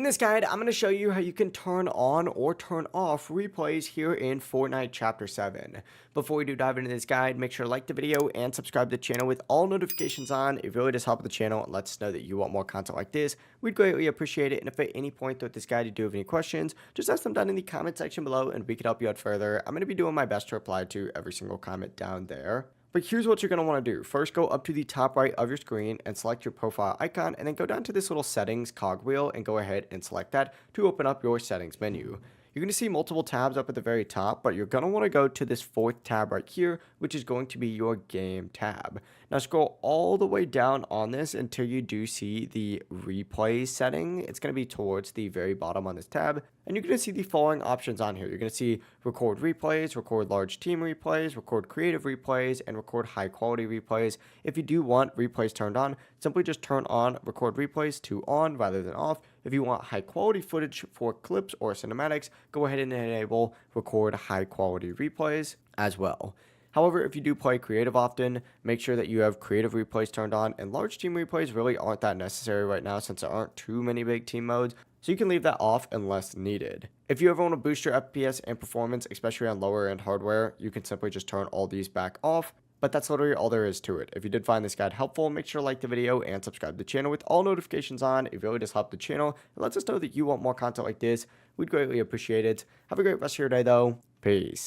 this guide, I'm going to show you how you can turn on or turn off replays here in Fortnite Chapter 7. Before we do dive into this guide, make sure to like the video and subscribe to the channel with all notifications on. It really does help the channel and lets us know that you want more content like this. We'd greatly appreciate it, and if at any point throughout this guide you do have any questions, just ask them down in the comment section below and we can help you out further. I'm going to be doing my best to reply to every single comment down there. But here's what you're going to want to do. First, go up to the top right of your screen and select your profile icon, and then go down to this little settings cogwheel and go ahead and select that to open up your settings menu. You're going to see multiple tabs up at the very top, but you're going to want to go to this fourth tab right here, which is going to be your game tab. Now scroll all the way down on this until you do see the replay setting. It's going to be towards the very bottom on this tab, and you're going to see the following options on here. You're going to see record replays, record large team replays, record creative replays, and record high quality replays. If you do want replays turned on, simply just turn on record replays to on rather than off. If you want high quality footage for clips or cinematics, go ahead and enable record high quality replays as well. However, if you do play creative often, make sure that you have creative replays turned on, and large team replays really aren't that necessary right now since there aren't too many big team modes, so you can leave that off unless needed. If you ever want to boost your FPS and performance, especially on lower end hardware, you can simply just turn all these back off. But that's literally all there is to it. If you did find this guide helpful, make sure to like the video and subscribe to the channel with all notifications on. It really does help the channel and lets us know that you want more content like this. We'd greatly appreciate it. Have a great rest of your day though. Peace.